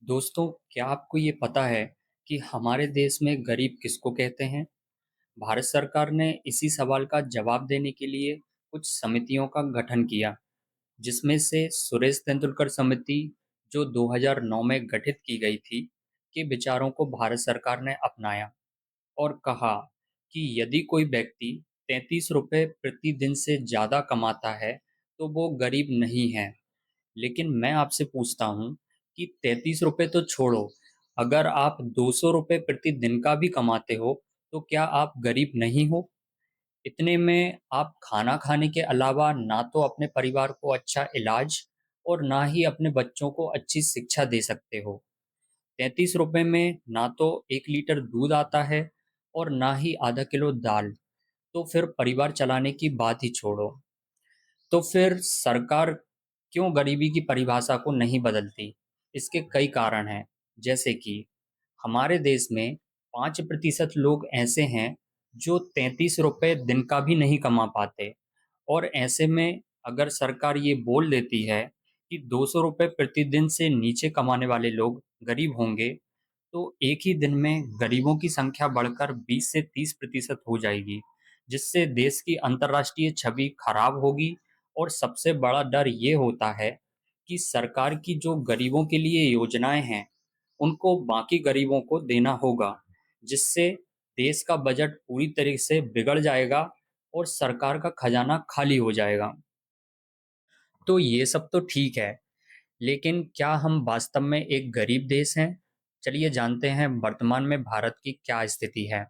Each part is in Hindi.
दोस्तों, क्या आपको ये पता है कि हमारे देश में गरीब किसको कहते हैं? भारत सरकार ने इसी सवाल का जवाब देने के लिए कुछ समितियों का गठन किया, जिसमें से सुरेश तेंदुलकर समिति, जो 2009 में गठित की गई थी, के विचारों को भारत सरकार ने अपनाया और कहा कि यदि कोई व्यक्ति 33 रुपए प्रतिदिन से ज़्यादा कमाता है, तो वो गरीब नहीं है। लेकिन मैं आपसे पूछता हूँ कि 33 रुपए तो छोड़ो, अगर आप 200 रुपए प्रतिदिन का भी कमाते हो, तो क्या आप गरीब नहीं हो? इतने में आप खाना खाने के अलावा ना तो अपने परिवार को अच्छा इलाज और ना ही अपने बच्चों को अच्छी शिक्षा दे सकते हो। 33 रुपए में ना तो 1 लीटर दूध आता है और ना ही आधा किलो दाल, तो फिर परिवार चलाने की बात ही छोड़ो। तो फिर सरकार क्यों गरीबी की परिभाषा को नहीं बदलती? इसके कई कारण हैं, जैसे कि हमारे देश में 5% लोग ऐसे हैं जो 33 रुपए दिन का भी नहीं कमा पाते, और ऐसे में अगर सरकार ये बोल देती है कि 200 रुपए प्रतिदिन से नीचे कमाने वाले लोग गरीब होंगे, तो एक ही दिन में गरीबों की संख्या बढ़कर 20 से 30% हो जाएगी, जिससे देश की अंतर्राष्ट्रीय छवि खराब होगी। और सबसे बड़ा डर ये होता है कि सरकार की जो गरीबों के लिए योजनाएं हैं, उनको बाकी गरीबों को देना होगा, जिससे देश का बजट पूरी तरीके से बिगड़ जाएगा और सरकार का खजाना खाली हो जाएगा। तो ये सब तो ठीक है, लेकिन क्या हम वास्तव में एक गरीब देश हैं? चलिए जानते हैं वर्तमान में भारत की क्या स्थिति है।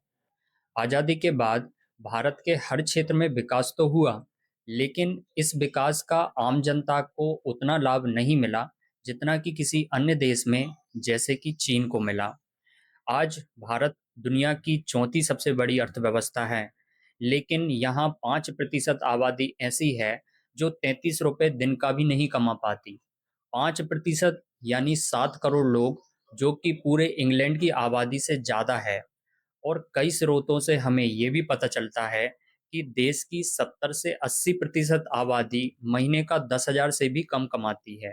आज़ादी के बाद भारत के हर क्षेत्र में विकास तो हुआ, लेकिन इस विकास का आम जनता को उतना लाभ नहीं मिला जितना कि किसी अन्य देश में, जैसे कि चीन को मिला। आज भारत दुनिया की चौथी सबसे बड़ी अर्थव्यवस्था है, लेकिन यहाँ 5% आबादी ऐसी है जो 33 रुपए दिन का भी नहीं कमा पाती। 5% यानी 7 करोड़ लोग, जो कि पूरे इंग्लैंड की आबादी से ज़्यादा है। और कई स्रोतों से हमें ये भी पता चलता है कि देश की 70 से 80% आबादी महीने का 10,000 से भी कम कमाती है।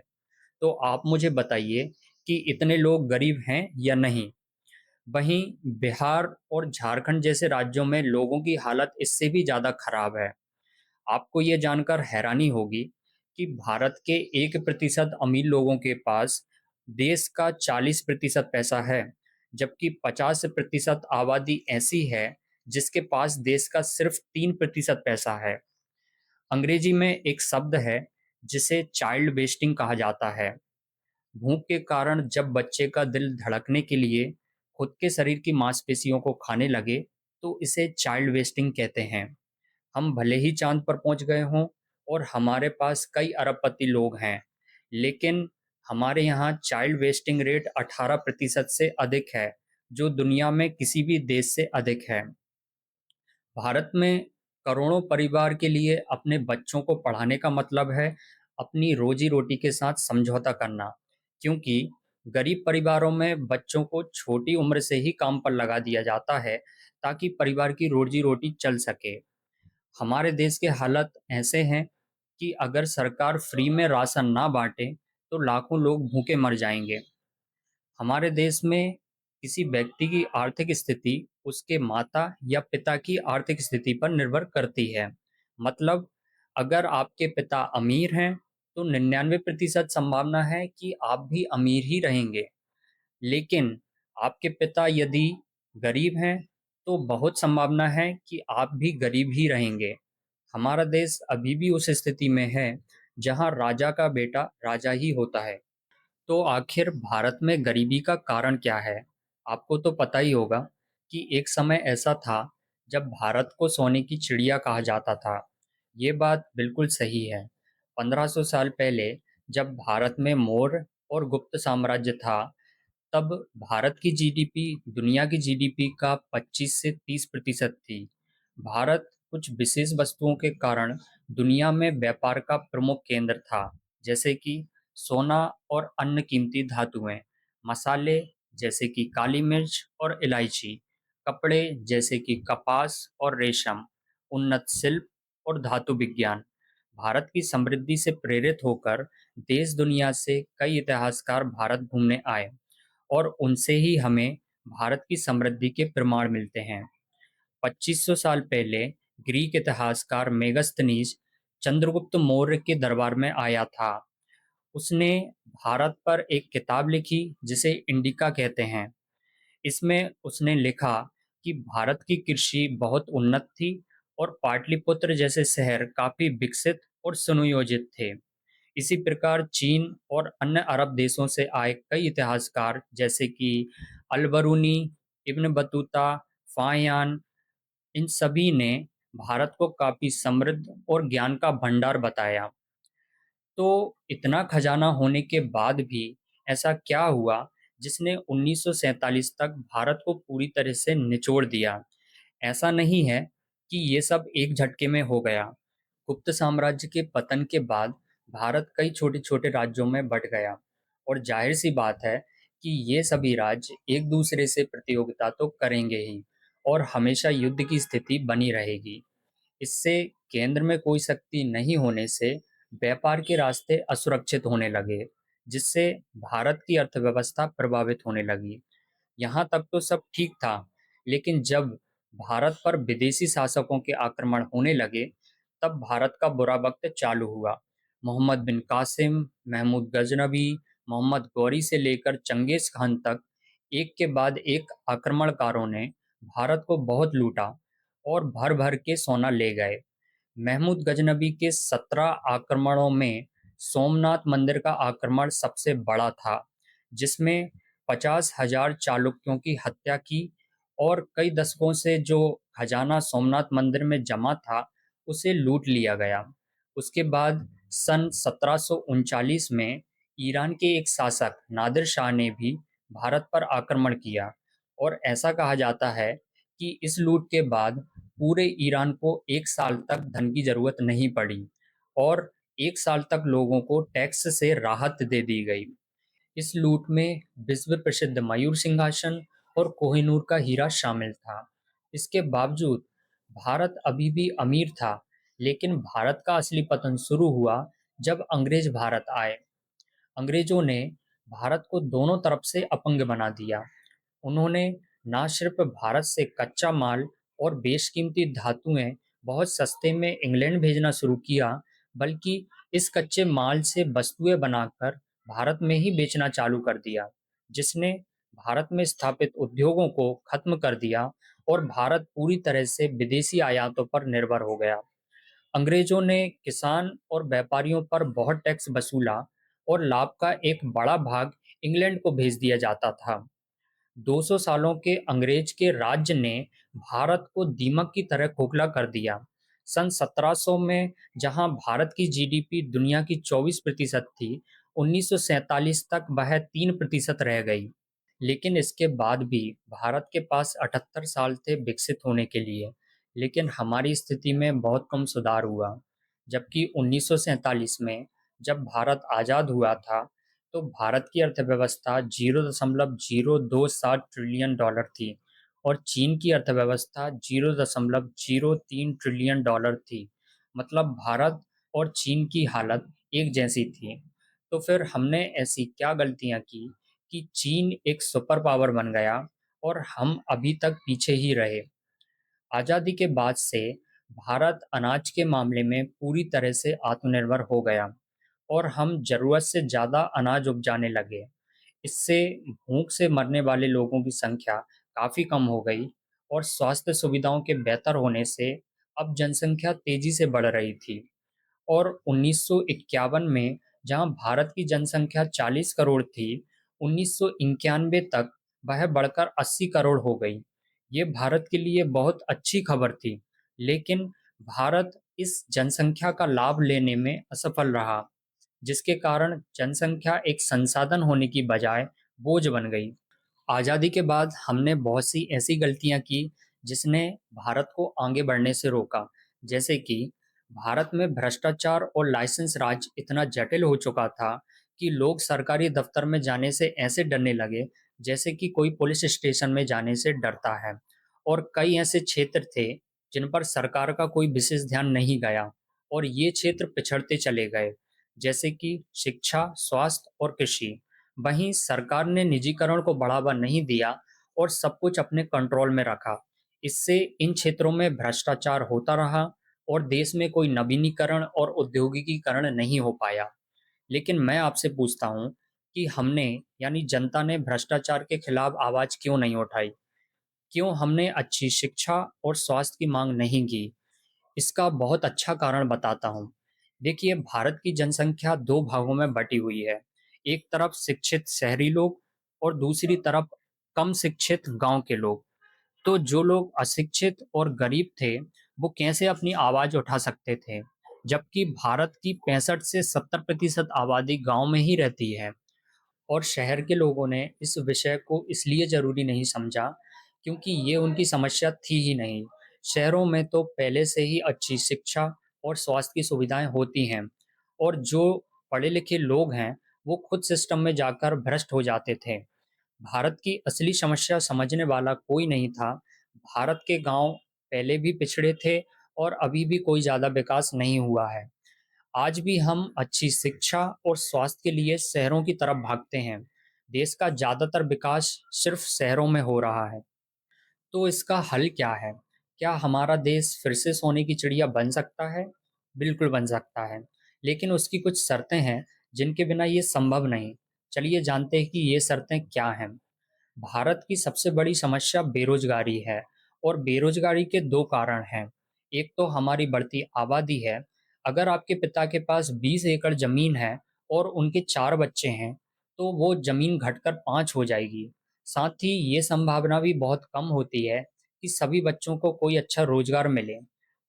तो आप मुझे बताइए कि इतने लोग गरीब हैं या नहीं? वहीं बिहार और झारखंड जैसे राज्यों में लोगों की हालत इससे भी ज़्यादा खराब है। आपको ये जानकर हैरानी होगी कि भारत के 1% अमीर लोगों के पास देश का 40% पैसा है, जबकि 50% आबादी ऐसी है जिसके पास देश का सिर्फ 3% पैसा है। अंग्रेजी में एक शब्द है जिसे चाइल्ड वेस्टिंग कहा जाता है। भूख के कारण जब बच्चे का दिल धड़कने के लिए खुद के शरीर की मांसपेशियों को खाने लगे, तो इसे चाइल्ड वेस्टिंग कहते हैं। हम भले ही चांद पर पहुंच गए हों और हमारे पास कई अरबपति लोग हैं, लेकिन हमारे यहाँ चाइल्ड वेस्टिंग रेट 18% से अधिक है, जो दुनिया में किसी भी देश से अधिक है। भारत में करोड़ों परिवार के लिए अपने बच्चों को पढ़ाने का मतलब है अपनी रोजी रोटी के साथ समझौता करना, क्योंकि गरीब परिवारों में बच्चों को छोटी उम्र से ही काम पर लगा दिया जाता है ताकि परिवार की रोजी रोटी चल सके। हमारे देश के हालात ऐसे हैं कि अगर सरकार फ्री में राशन ना बांटे, तो लाखों लोग भूखे मर जाएंगे। हमारे देश में किसी व्यक्ति की आर्थिक स्थिति उसके माता या पिता की आर्थिक स्थिति पर निर्भर करती है। मतलब, अगर आपके पिता अमीर हैं, तो 99% संभावना है कि आप भी अमीर ही रहेंगे। लेकिन आपके पिता यदि गरीब हैं, तो बहुत संभावना है कि आप भी गरीब ही रहेंगे। हमारा देश अभी भी उस स्थिति में है जहां राजा का बेटा राजा ही होता है। तो आखिर भारत में गरीबी का कारण क्या है? आपको तो पता ही होगा कि एक समय ऐसा था जब भारत को सोने की चिड़िया कहा जाता था। ये बात बिल्कुल सही है। 1500 साल पहले जब भारत में मौर्य और गुप्त साम्राज्य था, तब भारत की जीडीपी दुनिया की जीडीपी का 25 से 30% थी। भारत कुछ विशेष वस्तुओं के कारण दुनिया में व्यापार का प्रमुख केंद्र था, जैसे कि सोना और अन्य कीमती धातुएं, मसाले जैसे कि काली मिर्च और इलायची, कपड़े जैसे कि कपास और रेशम, उन्नत शिल्प और धातु विज्ञान। भारत की समृद्धि से प्रेरित होकर देश दुनिया से कई इतिहासकार भारत घूमने आए और उनसे ही हमें भारत की समृद्धि के प्रमाण मिलते हैं। 2500 साल पहले ग्रीक इतिहासकार मेगस्थनीज चंद्रगुप्त मौर्य के दरबार में आया था। उसने भारत पर एक किताब लिखी जिसे इंडिका कहते हैं। इसमें उसने लिखा कि भारत की कृषि बहुत उन्नत थी और पाटलिपुत्र जैसे शहर काफी विकसित और सुनियोजित थे। इसी प्रकार चीन और अन्य अरब देशों से आए कई इतिहासकार जैसे कि अल-बरूनी, इब्न बतूता, फाहियान, इन सभी ने भारत को काफी समृद्ध और ज्ञान का भंडार बताया। तो इतना खजाना होने के बाद भी ऐसा क्या हुआ जिसने 1947 तक भारत को पूरी तरह से निचोड़ दिया? ऐसा नहीं है कि ये सब एक झटके में हो गया। गुप्त साम्राज्य के पतन के बाद भारत कई छोटे-छोटे राज्यों में बँट गया और जाहिर-सी बात है कि ये सभी राज्य एक दूसरे से प्रतियोगिता तो करेंगे ही और हमेशा युद्ध की स्थिति बनी रहेगी। इससे केंद्र में कोई शक्ति नहीं होने से व्यापार के रास्ते असुरक्षित होने लगे, जिससे भारत की अर्थव्यवस्था प्रभावित होने लगी। यहाँ तक तो सब ठीक था, लेकिन जब भारत पर विदेशी शासकों के आक्रमण होने लगे, तब भारत का बुरा वक्त चालू हुआ। मोहम्मद बिन कासिम, महमूद गजनबी, मोहम्मद गौरी से लेकर चंगेज खान तक एक के बाद एक आक्रमणकारों ने भारत को बहुत लूटा और भर-भर के सोना ले गए। महमूद गजनबी के 17 आक्रमणों में सोमनाथ मंदिर का आक्रमण सबसे बड़ा था, जिसमें 50,000 चालुक्यों की हत्या की और कई दशकों से जो खजाना सोमनाथ मंदिर में जमा था, उसे लूट लिया गया। उसके बाद सन 1739 में ईरान के एक शासक नादिर शाह ने भी भारत पर आक्रमण किया और ऐसा कहा जाता है कि इस लूट के बाद पूरे ईरान को 1 साल तक धन की ज़रूरत नहीं पड़ी और 1 साल तक लोगों को टैक्स से राहत दे दी गई। इस लूट में विश्व प्रसिद्ध मयूर सिंहासन और कोहिनूर का हीरा शामिल था। इसके बावजूद भारत अभी भी अमीर था, लेकिन भारत का असली पतन शुरू हुआ जब अंग्रेज भारत आए। अंग्रेजों ने भारत को दोनों तरफ से अपंग बना दिया। उन्होंने न सिर्फ भारत से कच्चा माल और बेशकीमती धातुएं बहुत सस्ते में इंग्लैंड भेजना शुरू किया, बल्कि इस कच्चे माल से वस्तुएं बनाकर भारत में ही बेचना चालू कर दिया, जिसने भारत में स्थापित उद्योगों को खत्म कर दिया और भारत पूरी तरह से विदेशी आयातों पर निर्भर हो गया। अंग्रेजों ने किसान और व्यापारियों पर बहुत टैक्स वसूला और लाभ का एक बड़ा भाग इंग्लैंड को भेज दिया जाता था। 200 सालों के अंग्रेज के राज्य ने भारत को दीमक की तरह खोखला कर दिया। सन 1700 में जहां भारत की जीडीपी दुनिया की 24% थी, 1947 तक वह 3% रह गई। लेकिन इसके बाद भी भारत के पास 78 साल थे विकसित होने के लिए, लेकिन हमारी स्थिति में बहुत कम सुधार हुआ। जबकि 1947 में जब भारत आज़ाद हुआ था, तो भारत की अर्थव्यवस्था 0.027 ट्रिलियन डॉलर थी और चीन की अर्थव्यवस्था 0.03 ट्रिलियन डॉलर थी। मतलब भारत और चीन की हालत एक जैसी थी। तो फिर हमने ऐसी क्या गलतियां की कि चीन एक सुपर पावर बन गया और हम अभी तक पीछे ही रहे। आज़ादी के बाद से भारत अनाज के मामले में पूरी तरह से आत्मनिर्भर हो गया और हम ज़रूरत से ज़्यादा अनाज उपजाने लगे। इससे भूख से मरने वाले लोगों की संख्या काफ़ी कम हो गई और स्वास्थ्य सुविधाओं के बेहतर होने से अब जनसंख्या तेज़ी से बढ़ रही थी। और 1951 में जहां भारत की जनसंख्या 40 करोड़ थी, 1991 तक वह बढ़कर 80 करोड़ हो गई। ये भारत के लिए बहुत अच्छी खबर थी, लेकिन भारत इस जनसंख्या का लाभ लेने में असफल रहा, जिसके कारण जनसंख्या एक संसाधन होने की बजाय बोझ बन गई। आज़ादी के बाद हमने बहुत सी ऐसी गलतियां की जिसने भारत को आगे बढ़ने से रोका। जैसे कि भारत में भ्रष्टाचार और लाइसेंस राज इतना जटिल हो चुका था कि लोग सरकारी दफ्तर में जाने से ऐसे डरने लगे जैसे कि कोई पुलिस स्टेशन में जाने से डरता है। और कई ऐसे क्षेत्र थे जिन पर सरकार का कोई विशेष ध्यान नहीं गया और ये क्षेत्र पिछड़ते चले गए, जैसे कि शिक्षा, स्वास्थ्य और कृषि। वहीं सरकार ने निजीकरण को बढ़ावा नहीं दिया और सब कुछ अपने कंट्रोल में रखा। इससे इन क्षेत्रों में भ्रष्टाचार होता रहा और देश में कोई नवीनीकरण और औद्योगिकीकरण नहीं हो पाया। लेकिन मैं आपसे पूछता हूँ कि हमने यानी जनता ने भ्रष्टाचार के खिलाफ आवाज क्यों नहीं उठाई? क्यों हमने अच्छी शिक्षा और स्वास्थ्य की मांग नहीं की? इसका बहुत अच्छा कारण बताता हूँ। देखिए, भारत की जनसंख्या दो भागों में बटी हुई है। एक तरफ शिक्षित शहरी लोग और दूसरी तरफ कम शिक्षित गांव के लोग। तो जो लोग अशिक्षित और गरीब थे, वो कैसे अपनी आवाज उठा सकते थे? जबकि भारत की 65 से 70% आबादी गांव में ही रहती है। और शहर के लोगों ने इस विषय को इसलिए ज़रूरी नहीं समझा क्योंकि ये उनकी समस्या थी ही नहीं। शहरों में तो पहले से ही अच्छी शिक्षा और स्वास्थ्य की सुविधाएं होती हैं और जो पढ़े-लिखे लोग हैं, वो खुद सिस्टम में जाकर भ्रष्ट हो जाते थे। भारत की असली समस्या समझने वाला कोई नहीं था। भारत के गाँव पहले भी पिछड़े थे और अभी भी कोई ज़्यादा विकास नहीं हुआ है। आज भी हम अच्छी शिक्षा और स्वास्थ्य के लिए शहरों की तरफ भागते हैं। देश का ज़्यादातर विकास सिर्फ शहरों में हो रहा है। तो इसका हल क्या है? क्या हमारा देश फिर से सोने की चिड़िया बन सकता है? बिल्कुल बन सकता है, लेकिन उसकी कुछ शर्तें हैं जिनके बिना ये संभव नहीं। चलिए जानते हैं कि ये शर्तें क्या हैं। भारत की सबसे बड़ी समस्या बेरोजगारी है और बेरोजगारी के दो कारण हैं। एक तो हमारी बढ़ती आबादी है। अगर आपके पिता के पास 20 एकड़ जमीन है और उनके 4 बच्चे हैं, तो वो जमीन घटकर 5 हो जाएगी। साथ ही ये संभावना भी बहुत कम होती है कि सभी बच्चों को कोई अच्छा रोजगार मिले,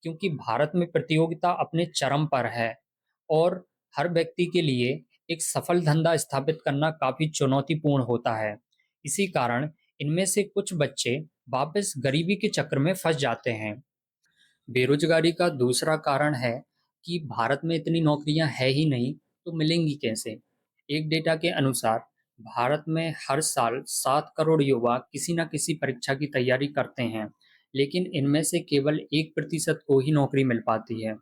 क्योंकि भारत में प्रतियोगिता अपने चरम पर है और हर व्यक्ति के लिए एक सफल धंधा स्थापित करना काफी चुनौतीपूर्ण होता है। इसी कारण इनमें से कुछ बच्चे वापस गरीबी के चक्र में फंस जाते हैं। बेरोजगारी का दूसरा कारण है कि भारत में इतनी नौकरियां है ही नहीं, तो मिलेंगी कैसे? एक डेटा के अनुसार भारत में हर साल 7 करोड़ युवा किसी न किसी परीक्षा की तैयारी करते हैं, लेकिन इनमें से केवल 1% को ही नौकरी मिल पाती है।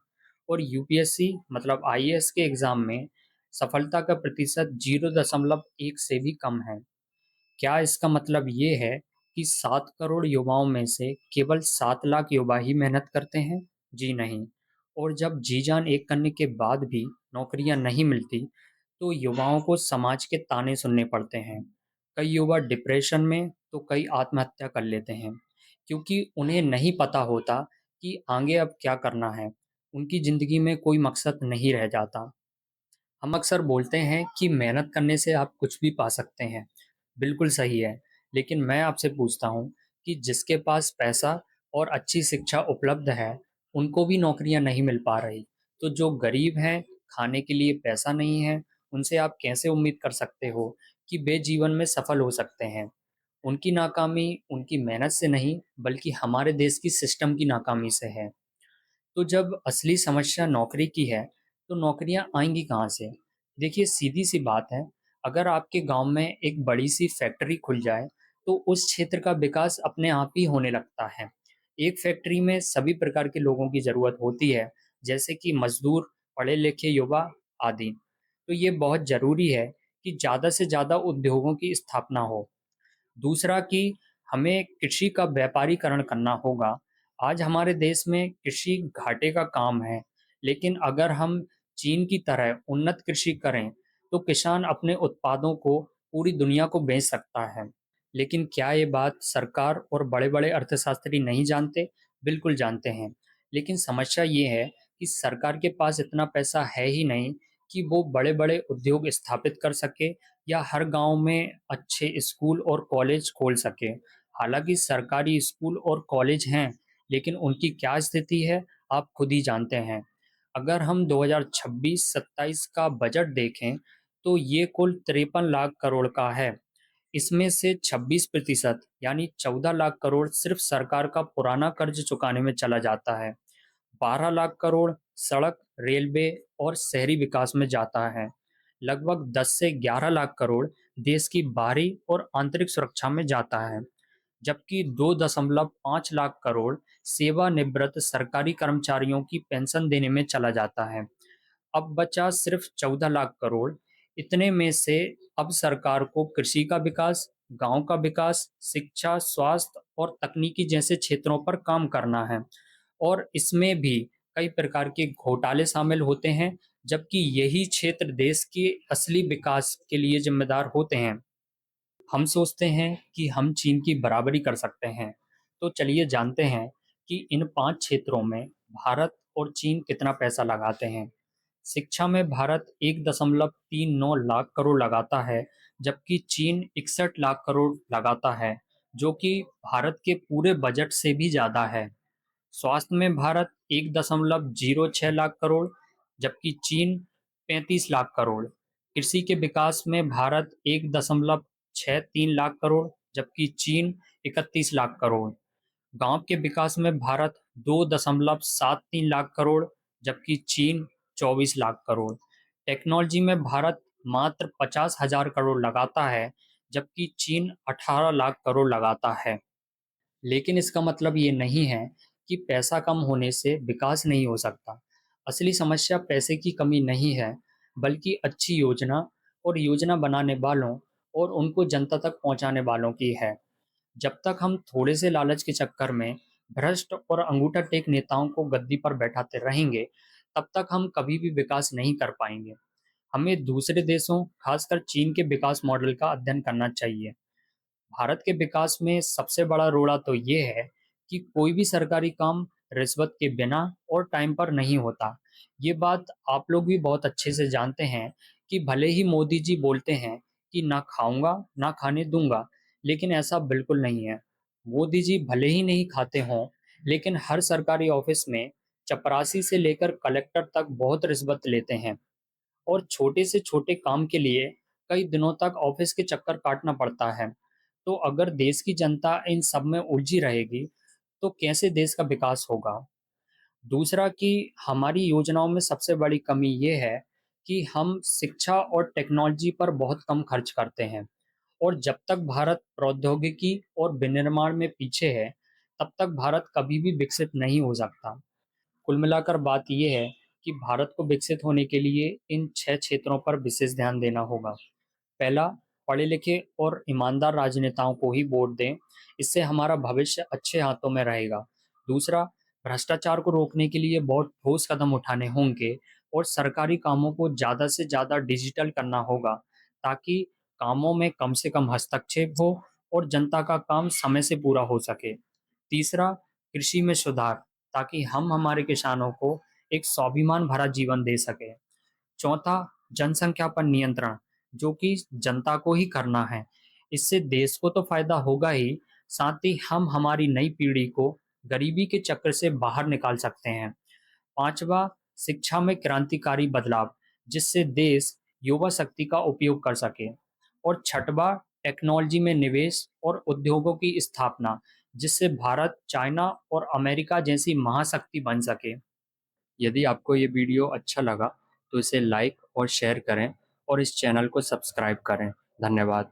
और यूपीएससी मतलब आईएएस के एग्जाम में सफलता का प्रतिशत 0.1 से भी कम है। क्या इसका मतलब ये है कि 7 करोड़ युवाओं में से केवल 7 लाख युवा ही मेहनत करते हैं? जी नहीं। और जब जी जान एक करने के बाद भी नौकरियां नहीं मिलती, तो युवाओं को समाज के ताने सुनने पड़ते हैं। कई युवा डिप्रेशन में तो कई आत्महत्या कर लेते हैं, क्योंकि उन्हें नहीं पता होता कि आगे अब क्या करना है। उनकी जिंदगी में कोई मकसद नहीं रह जाता। हम अक्सर बोलते हैं कि मेहनत करने से आप कुछ भी पा सकते हैं। बिल्कुल सही है, लेकिन मैं आपसे पूछता हूँ कि जिसके पास पैसा और अच्छी शिक्षा उपलब्ध है, उनको भी नौकरियाँ नहीं मिल पा रही। तो जो गरीब हैं, खाने के लिए पैसा नहीं है, उनसे आप कैसे उम्मीद कर सकते हो कि वे जीवन में सफल हो सकते हैं? उनकी नाकामी उनकी मेहनत से नहीं, बल्कि हमारे देश की सिस्टम की नाकामी से है। तो जब असली समस्या नौकरी की है, तो नौकरियां आएंगी कहाँ से? देखिए, सीधी सी बात है, अगर आपके गांव में एक बड़ी सी फैक्ट्री खुल जाए, तो उस क्षेत्र का विकास अपने आप ही होने लगता है। एक फैक्ट्री में सभी प्रकार के लोगों की ज़रूरत होती है, जैसे कि मजदूर, पढ़े लिखे युवा आदि। तो ये बहुत ज़रूरी है कि ज़्यादा से ज़्यादा उद्योगों की स्थापना हो। दूसरा कि हमें कृषि का व्यापारीकरण करना होगा। आज हमारे देश में कृषि घाटे का काम है, लेकिन अगर हम चीन की तरह उन्नत कृषि करें, तो किसान अपने उत्पादों को पूरी दुनिया को बेच सकता है। लेकिन क्या ये बात सरकार और बड़े-बड़े अर्थशास्त्री नहीं जानते? बिल्कुल जानते हैं। लेकिन समस्या ये है कि सरकार के पास इतना पैसा है ही नहीं कि वो बड़े-बड़े उद्योग स्थापित कर सके या हर गांव में अच्छे स्कूल और कॉलेज खोल सके। हालांकि सरकारी स्कूल और कॉलेज हैं, लेकिन उनकी क्या स्थिति है, आप खुद ही जानते हैं। अगर हम 2026-27 का बजट देखें, तो ये कुल 53 लाख करोड़ का है। इसमें से 26% यानी 14 लाख करोड़ सिर्फ सरकार का पुराना कर्ज चुकाने में चला जाता है। 12 लाख करोड़ सड़क, रेलवे और शहरी विकास में जाता है। लगभग 10 से 11 लाख करोड़ देश की बाहरी और आंतरिक सुरक्षा में जाता है, जबकि 2.5 लाख करोड़ सेवानिवृत्त सरकारी कर्मचारियों की पेंशन देने में चला जाता है। अब बचा सिर्फ 14 लाख करोड़। इतने में से अब सरकार को कृषि का विकास, गांव का विकास, शिक्षा, स्वास्थ्य और तकनीकी जैसे क्षेत्रों पर काम करना है और इसमें भी कई प्रकार के घोटाले शामिल होते हैं, जबकि यही क्षेत्र देश के असली विकास के लिए जिम्मेदार होते हैं। हम सोचते हैं कि हम चीन की बराबरी कर सकते हैं, तो चलिए जानते हैं कि इन 5 क्षेत्रों में भारत और चीन कितना पैसा लगाते हैं। शिक्षा में भारत 1.39 लाख करोड़ लगाता है, जबकि चीन 61 लाख करोड़ लगाता है, जो कि भारत के पूरे बजट से भी ज़्यादा है। स्वास्थ्य में भारत 1.06 लाख करोड़, जबकि चीन 35 लाख करोड़। कृषि के विकास में भारत 1.63 लाख करोड़, जबकि चीन 31 लाख करोड़। गांव के विकास में भारत 2.73 लाख करोड़, जबकि चीन 24 लाख करोड़। टेक्नोलॉजी में भारत मात्र 50,000 करोड़ लगाता है, जबकि चीन 18 लाख करोड़ लगाता है। लेकिन इसका मतलब ये नहीं है कि पैसा कम होने से विकास नहीं हो सकता। असली समस्या पैसे की कमी नहीं है, बल्कि अच्छी योजना और योजना बनाने वालों और उनको जनता तक पहुंचाने वालों की है। जब तक हम थोड़े से लालच के चक्कर में भ्रष्ट और अंगूठा टेक नेताओं को गद्दी पर बैठाते रहेंगे, तब तक हम कभी भी विकास नहीं कर पाएंगे। हमें दूसरे देशों, खासकर चीन के विकास मॉडल का अध्ययन करना चाहिए। भारत के विकास में सबसे बड़ा रोड़ा तो ये है कि कोई भी सरकारी काम रिश्वत के बिना और टाइम पर नहीं होता। ये बात आप लोग भी बहुत अच्छे से जानते हैं कि भले ही मोदी जी बोलते हैं कि ना खाऊंगा ना खाने दूंगा, लेकिन ऐसा बिल्कुल नहीं है। मोदी जी भले ही नहीं खाते हों, लेकिन हर सरकारी ऑफिस में चपरासी से लेकर कलेक्टर तक बहुत रिश्वत लेते हैं और छोटे से छोटे काम के लिए कई दिनों तक ऑफिस के चक्कर काटना पड़ता है। तो अगर देश की जनता इन सब में उलझी रहेगी, तो कैसे देश का विकास होगा? दूसरा कि हमारी योजनाओं में सबसे बड़ी कमी ये है कि हम शिक्षा और टेक्नोलॉजी पर बहुत कम खर्च करते हैं और जब तक भारत प्रौद्योगिकी और विनिर्माण में पीछे है, तब तक भारत कभी भी विकसित नहीं हो सकता। कुल मिलाकर बात ये है कि भारत को विकसित होने के लिए इन 6 क्षेत्रों पर विशेष ध्यान देना होगा। पहला, पढ़े लिखे और ईमानदार राजनेताओं को ही वोट दें, इससे हमारा भविष्य अच्छे हाथों में रहेगा। दूसरा, भ्रष्टाचार को रोकने के लिए बहुत ठोस कदम उठाने होंगे और सरकारी कामों को ज़्यादा से ज़्यादा डिजिटल करना होगा, ताकि कामों में कम से कम हस्तक्षेप हो और जनता का काम समय से पूरा हो सके। तीसरा, कृषि में सुधार, ताकि हम हमारे किसानों को एक स्वाभिमान भरा जीवन दे सकें। चौथा, जनसंख्या पर नियंत्रण, जो कि जनता को ही करना है। इससे देश को तो फायदा होगा ही, साथ ही हम हमारी नई पीढ़ी को गरीबी के चक्कर से बाहर निकाल सकते हैं। पांचवा, शिक्षा में क्रांतिकारी बदलाव, जिससे देश युवा शक्ति का उपयोग कर सके। और छठवां, टेक्नोलॉजी में निवेश और उद्योगों की स्थापना, जिससे भारत चाइना और अमेरिका जैसी महाशक्ति बन सके। यदि आपको ये वीडियो अच्छा लगा तो इसे लाइक और शेयर करें और इस चैनल को सब्सक्राइब करें। धन्यवाद।